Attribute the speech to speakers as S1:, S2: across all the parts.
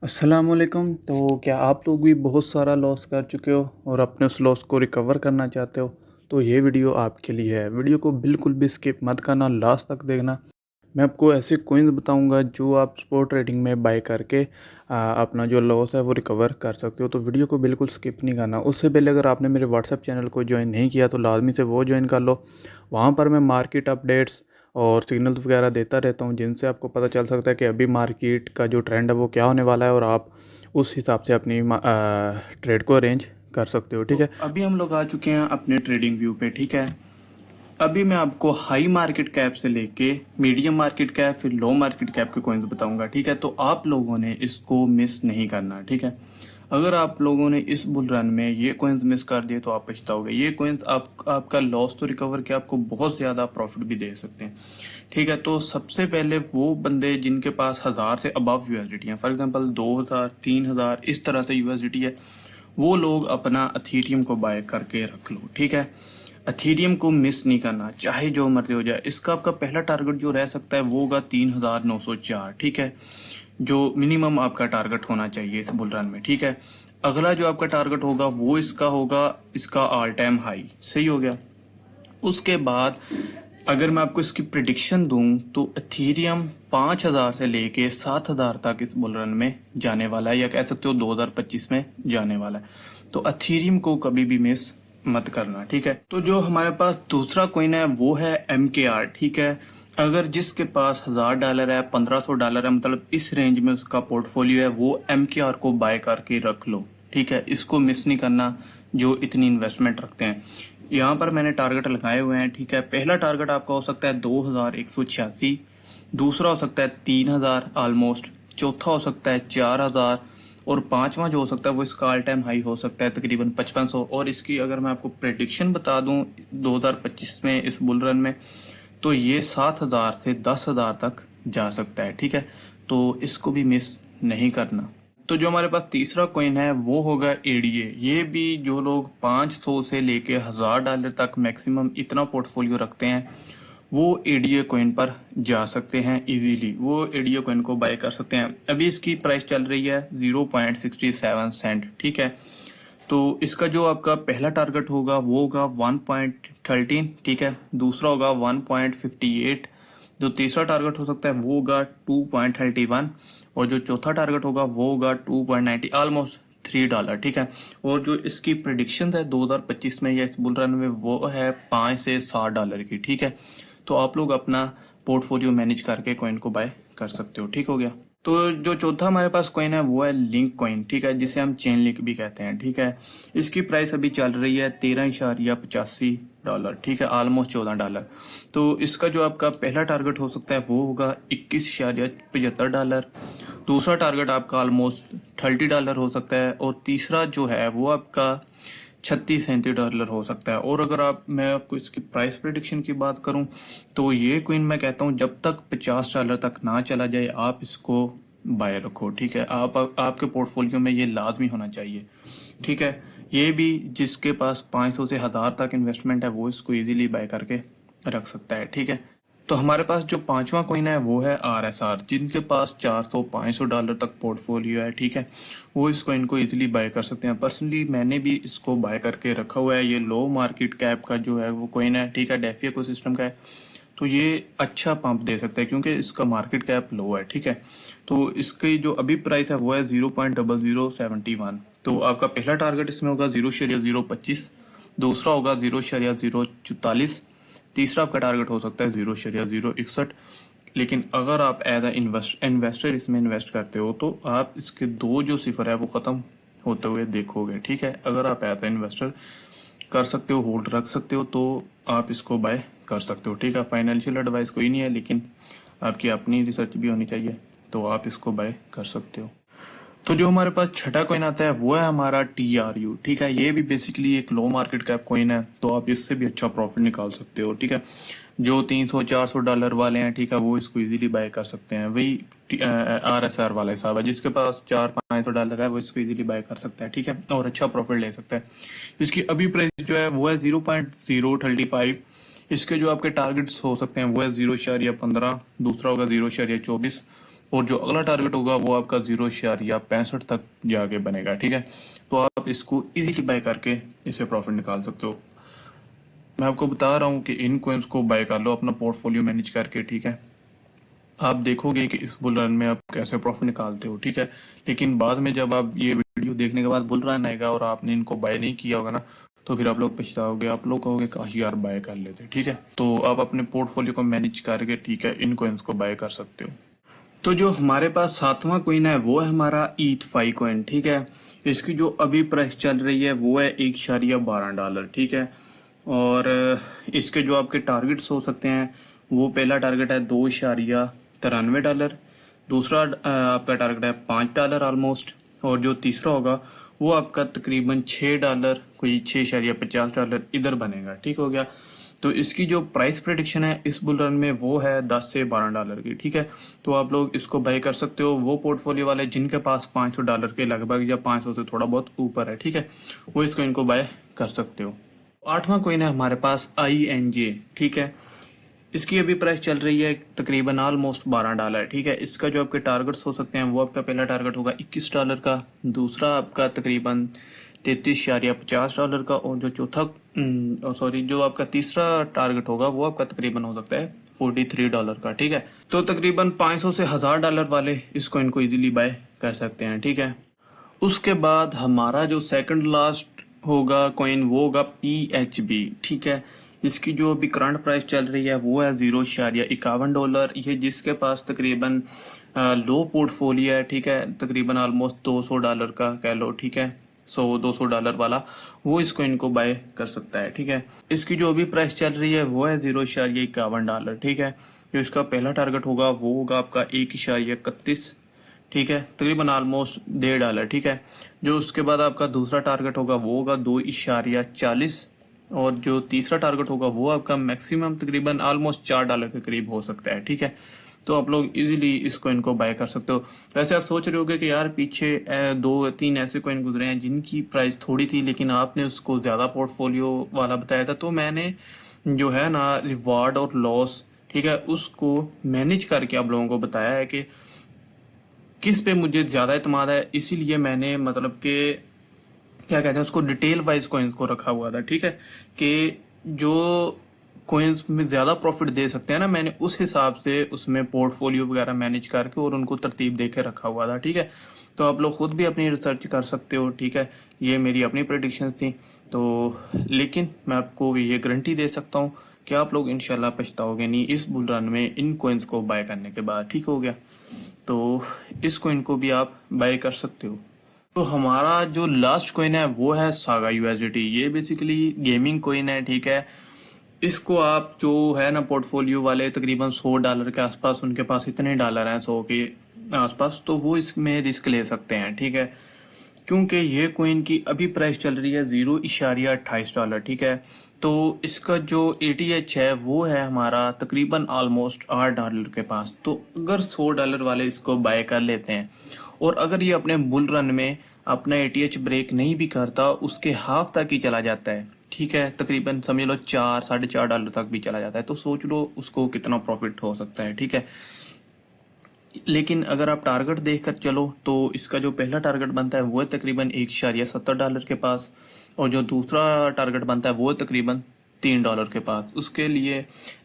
S1: अस्सलामुअलैकुम। तो क्या आप लोग भी बहुत सारा लॉस कर चुके हो और अपने उस लॉस को रिकवर करना चाहते हो? तो ये वीडियो आपके लिए है। वीडियो को बिल्कुल भी स्किप मत करना, लास्ट तक देखना। मैं आपको ऐसे कॉइन्स बताऊंगा जो आप स्पॉट ट्रेडिंग में बाय करके अपना जो लॉस है वो रिकवर कर सकते हो। तो वीडियो को बिल्कुल स्किप नहीं करना। उससे पहले अगर आपने मेरे व्हाट्सएप चैनल को ज्वाइन नहीं किया तो लाजमी से वो ज्वाइन कर लो। वहाँ पर मैं मार्केट अपडेट्स और सिग्नल्स वगैरह देता रहता हूँ जिनसे आपको पता चल सकता है कि अभी मार्केट का जो ट्रेंड है वो क्या होने वाला है और आप उस हिसाब से अपनी ट्रेड को अरेंज कर सकते हो। ठीक है, अभी हम लोग आ चुके हैं अपने ट्रेडिंग व्यू पे। ठीक है, अभी मैं आपको हाई मार्केट कैप से लेके मीडियम मार्केट कैप फिर लो मार्केट कैप के कॉइन्स बताऊंगा। ठीक है, तो आप लोगों ने इसको मिस नहीं करना। ठीक है, अगर आप लोगों ने इस बुल रन में ये कॉइन्स मिस कर दिए तो आप पछताओगे। ये कॉइन्स आपका लॉस तो रिकवर के आपको बहुत ज़्यादा प्रॉफिट भी दे सकते हैं। ठीक है, तो सबसे पहले वो बंदे जिनके पास 1000 से अबव यूएसडीटी है, फॉर एग्जांपल 2000 3000 इस तरह से यूएसडीटी है, वो लोग अपना अथीरियम को बाय करके रख लो। ठीक है, अथीरियम को मिस नहीं करना, चाहे जो मर्जी हो जाए। इसका आपका पहला टारगेट जो रह सकता है वो होगा 3904। ठीक है, जो मिनिमम आपका टारगेट होना चाहिए इस बुल रन में। ठीक है, अगला जो आपका टारगेट होगा वो इसका होगा इसका ऑल टाइम हाई। सही हो गया। उसके बाद अगर मैं आपको इसकी प्रिडिक्शन दूं तो एथीरियम 5000 से लेके 7000 तक इस बुल रन में जाने वाला है, या कह सकते हो 2025 में जाने वाला है। तो एथीरियम को कभी भी मिस मत करना। ठीक है, तो जो हमारे पास दूसरा कॉइन है वो है MKR। ठीक है, अगर जिसके पास $1000 है, $1500 है, मतलब इस रेंज में उसका पोर्टफोलियो है, वो MKR को बाय करके रख लो। ठीक है, इसको मिस नहीं करना जो इतनी इन्वेस्टमेंट रखते हैं। यहाँ पर मैंने टारगेट लगाए हुए हैं। ठीक है, पहला टारगेट आपका हो सकता है 2186, दूसरा हो सकता है 3000 ऑलमोस्ट, चौथा हो सकता है 4000 और पांचवा जो हो सकता है वो इसका ऑल टाइम हाई हो सकता है तकरीबन 5500। और इसकी अगर मैं आपको प्रेडिक्शन बता दूं 2025 में इस बुल रन में, तो ये 7000 से 10,000 तक जा सकता है। ठीक है, तो इसको भी मिस नहीं करना। तो जो हमारे पास तीसरा कॉइन है वो होगा एडीए। ये भी जो लोग 500 से लेके $1000 तक मैक्सिमम इतना पोर्टफोलियो रखते हैं वो एडीए कॉइन पर जा सकते हैं इजीली। वो एडीए कॉइन को बाय कर सकते हैं। अभी इसकी प्राइस चल रही है 0.67 सेंट। ठीक है, तो इसका जो आपका पहला टारगेट होगा वो होगा 1.13। ठीक है, दूसरा होगा 1.58, जो तीसरा टारगेट हो सकता है वो होगा 2.31 और जो चौथा टारगेट होगा वो होगा 2.90, ऑलमोस्ट $3। ठीक है, और जो इसकी प्रिडिक्शन है 2025 में या इस बुल रन में वो है 5 से $7 की। ठीक है, तो आप लोग अपना पोर्टफोलियो मैनेज करके कॉइन को बाय कर सकते हो। ठीक हो गया। तो जो चौथा हमारे पास कॉइन है वो है लिंक कॉइन। ठीक है, जिसे हम चेन लिंक भी कहते हैं। ठीक है, इसकी प्राइस अभी चल रही है $13.85। ठीक है, ऑलमोस्ट $14। तो इसका जो आपका पहला टारगेट हो सकता है वो होगा $21.75। दूसरा टारगेट आपका ऑलमोस्ट $30 हो सकता है और तीसरा जो है वो आपका $36-37 हो सकता है। और अगर मैं आपको इसकी प्राइस प्रेडिक्शन की बात करूं तो ये क्वीन मैं कहता हूं जब तक $50 तक ना चला जाए आप इसको बाय रखो। ठीक है, आपके पोर्टफोलियो में ये लाजमी होना चाहिए। ठीक है, ये भी जिसके पास 500 से 1000 तक इन्वेस्टमेंट है वो इसको इजीली बाय करके रख सकता है। ठीक है, तो हमारे पास जो पांचवा कॉइन है वो है RSR। जिनके पास $400-500 तक पोर्टफोलियो है, ठीक है, वो इस कॉइन को इजीली बाय कर सकते हैं। पर्सनली मैंने भी इसको बाय करके रखा हुआ है। ये लो मार्केट कैप का जो है वो कॉइन है। ठीक है, डेफी इकोसिस्टम का है, तो ये अच्छा पंप दे सकता है क्योंकि इसका मार्केट कैप लो है। ठीक है, तो इसकी जो अभी प्राइस है वो है 0.0071। तो आपका पहला टारगेट इसमें होगा 0.025, दूसरा होगा 0.044, तीसरा आपका टारगेट हो सकता है 0.061। लेकिन अगर आप एज अ इन्वेस्टर इसमें इन्वेस्ट करते हो तो आप इसके दो जो सिफर है वो खत्म होते हुए देखोगे। ठीक है, अगर आप एज अ इन्वेस्टर कर सकते हो, होल्ड रख सकते हो, तो आप इसको बाय कर सकते हो। ठीक है, फाइनेंशियल एडवाइस कोई नहीं है, लेकिन आपकी अपनी रिसर्च भी होनी चाहिए, तो आप इसको बाय कर सकते हो। तो जो हमारे पास छठा कॉइन आता है वो है हमारा TRU। ठीक है, ये भी बेसिकली एक लो मार्केट कैप कॉइन है, तो आप इससे भी अच्छा प्रॉफिट निकाल सकते हो। ठीक है, जो $300-400 वाले हैं, ठीक है, वो इसको इजीली बाय कर सकते हैं। वही RSR वाला हिसाब है, जिसके पास $400-500 है वो इसको इजीली बाय कर सकता है। ठीक है, और अच्छा प्रॉफिट ले सकता है। इसकी अभी प्राइस जो है वो है 0.035। इसके जो आपके टारगेट्स हो सकते हैं वो है 0.15, दूसरा होगा 0.24, और जो अगला टारगेट होगा वो आपका 0.65 तक जाके बनेगा। ठीक है, तो आप इसको इजीली बाय करके इसे प्रॉफिट निकाल सकते हो। मैं आपको बता रहा हूँ कि इन कोइंस को बाय कर लो अपना पोर्टफोलियो मैनेज करके। ठीक है, आप देखोगे कि इस बुल रन में आप कैसे प्रॉफिट निकालते हो। ठीक है, लेकिन बाद में जब आप ये वीडियो देखने के बाद बुल रन आएगा और आपने इनको बाय नहीं किया होगा ना, तो फिर आप लोग पछताओगे, आप लोग कहोगे काश यार बाय कर लेते। ठीक है, तो आप अपने पोर्टफोलियो को मैनेज करके ठीक है इन कोइंस को बाय कर सकते हो। तो जो हमारे पास सातवां कोइन है वो है हमारा ईथ फाई कोइन। ठीक है, इसकी जो अभी प्राइस चल रही है वो है $1.12। ठीक है, और इसके जो आपके टारगेट्स हो सकते हैं वो पहला टारगेट है $2.93, दूसरा आपका टारगेट है $5 ऑलमोस्ट, और जो तीसरा होगा वो आपका तकरीबन $6, कोई $6.50 इधर बनेगा। ठीक हो गया, तो इसकी जो प्राइस प्रेडिक्शन है इस बुल रन में वो है $10 से $12 की। ठीक है, तो आप लोग इसको बाय कर सकते हो। वो पोर्टफोलियो वाले जिनके पास $500 के लगभग या 500 से थोड़ा बहुत ऊपर है, ठीक है, वो इसको इनको बाय कर सकते हो। आठवां कोइन है हमारे पास INJ। ठीक है, इसकी अभी प्राइस चल रही है तकरीबन ऑलमोस्ट $12। ठीक है, इसका जो आपके टारगेट्स हो सकते हैं वो आपका पहला टारगेट होगा $21 का, दूसरा आपका तकरीबन $33.50 का, और जो जो आपका तीसरा टारगेट होगा वो आपका तकरीबन हो सकता है $43 का। ठीक है, तो तकरीबन 500 से $1000 वाले इस कॉइन को इजीली बाय कर सकते हैं। ठीक है, उसके बाद हमारा जो सेकंड लास्ट होगा कॉइन वो होगा PHB। ठीक है, इसकी जो अभी करंट प्राइस चल रही है वो है $0.51। ये जिसके पास तकरीबन लो पोर्टफोलियो है, ठीक है, तकरीबन ऑलमोस्ट $200 का कह लो। ठीक है, $200 वाला वो इसको इनको बाय कर सकता है। ठीक है, इसकी जो अभी प्राइस चल रही है वो है $0.51। ठीक है, जो इसका पहला टारगेट होगा वो होगा आपका 1.31। ठीक है, तकरीबन ऑलमोस्ट $1.5। ठीक है, जो उसके बाद आपका दूसरा टारगेट होगा वो होगा 2.40, और जो तीसरा टारगेट होगा वो आपका मैक्सिमम तकरीबन ऑलमोस्ट $4 के करीब हो सकता है। ठीक है, तो आप लोग इजीली इस कॉइन को बाय कर सकते हो। वैसे आप सोच रहे होगे कि यार पीछे 2-3 ऐसे कॉइन गुजरे हैं जिनकी प्राइस थोड़ी थी लेकिन आपने उसको ज़्यादा पोर्टफोलियो वाला बताया था, तो मैंने जो है ना रिवार्ड और लॉस, ठीक है, उसको मैनेज करके आप लोगों को बताया है कि किस पे मुझे ज़्यादा इत्मीनान है, इसीलिए मैंने मतलब कि क्या कहते हैं उसको डिटेल वाइज कॉइन्स को रखा हुआ था। ठीक है, कि जो कॉइन्स में ज़्यादा प्रॉफिट दे सकते हैं ना, मैंने उस हिसाब से उसमें पोर्टफोलियो वगैरह मैनेज करके और उनको तरतीब दे के रखा हुआ था। ठीक है, तो आप लोग खुद भी अपनी रिसर्च कर सकते हो। ठीक है, ये मेरी अपनी प्रेडिक्शंस थी, तो लेकिन मैं आपको ये गारंटी दे सकता हूँ कि आप लोग इंशाल्लाह पछताओगे नहीं इस बुल रन में इन कॉइन्स को बाय करने के बाद। ठीक हो गया, तो इस कॉइन को भी आप बाय कर सकते हो। तो हमारा जो लास्ट कॉइन है वो है सागा USDT। ये बेसिकली गेमिंग कॉइन है। ठीक है, इसको आप जो है ना पोर्टफोलियो वाले तकरीबन $100 के आसपास, उनके पास इतने डॉलर हैं 100 के आसपास, तो वो इसमें रिस्क ले सकते हैं। ठीक है, क्योंकि ये कॉइन की अभी प्राइस चल रही है $0.28। ठीक है, तो इसका जो ATH है वो है हमारा तकरीबन ऑलमोस्ट $8 के पास। तो अगर $100 वाले इसको बाय कर लेते हैं और अगर ये अपने बुल रन में अपना ATH ब्रेक नहीं भी करता, उसके हाफ तक ही चला जाता है, ठीक है, तकरीबन समझ लो $4-4.5 तक भी चला जाता है, तो सोच लो उसको कितना प्रॉफिट हो सकता है। ठीक है, लेकिन अगर आप टारगेट देखकर चलो तो इसका जो पहला टारगेट बनता है वो है तकरीबन $1.70 के पास, और जो दूसरा टारगेट बनता है वो है तकरीबन $3 के पास उसके लिए।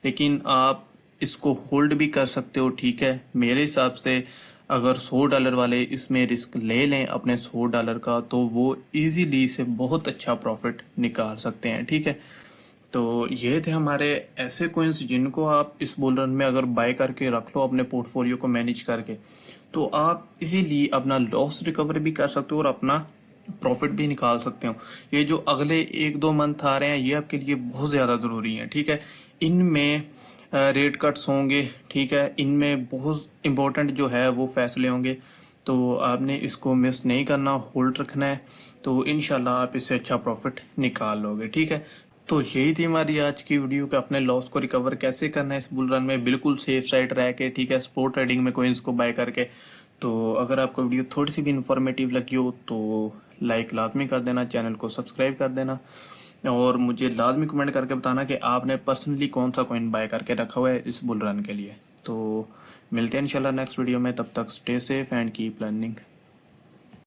S1: लेकिन आप इसको होल्ड भी कर सकते हो। ठीक है, मेरे हिसाब से अगर $100 वाले इसमें रिस्क ले लें अपने $100 का, तो वो इजीली से बहुत अच्छा प्रॉफिट निकाल सकते हैं। ठीक है, तो ये थे हमारे ऐसे कॉइन्स जिनको आप इस बुल रन में अगर बाय करके रख लो अपने पोर्टफोलियो को मैनेज करके, तो आप इजीली अपना लॉस रिकवर भी कर सकते हो और अपना प्रॉफिट भी निकाल सकते हो। ये जो अगले 1-2 मंथ आ रहे हैं ये आपके लिए बहुत ज़्यादा ज़रूरी है। ठीक है, इनमें रेट कट्स होंगे। ठीक है, इनमें बहुत इम्पोर्टेंट जो है वो फैसले होंगे, तो आपने इसको मिस नहीं करना, होल्ड रखना है, तो इंशाल्लाह आप इससे अच्छा प्रॉफिट निकाल लोगे। ठीक है, तो यही थी हमारी आज की वीडियो कि अपने लॉस को रिकवर कैसे करना है इस बुल रन में बिल्कुल सेफ साइड रह के। ठीक है, स्पोर्ट ट्रेडिंग में कोइंस को बाय करके। तो अगर आपको वीडियो थोड़ी सी भी इंफॉर्मेटिव लगी हो तो लाइक लाजमी कर देना, चैनल को सब्सक्राइब कर देना, और मुझे लाजमी कमेंट करके बताना कि आपने पर्सनली कौन सा कॉइन बाय करके रखा हुआ है इस बुल रन के लिए। तो मिलते हैं इंशाल्लाह नेक्स्ट वीडियो में, तब तक stay safe and keep learning.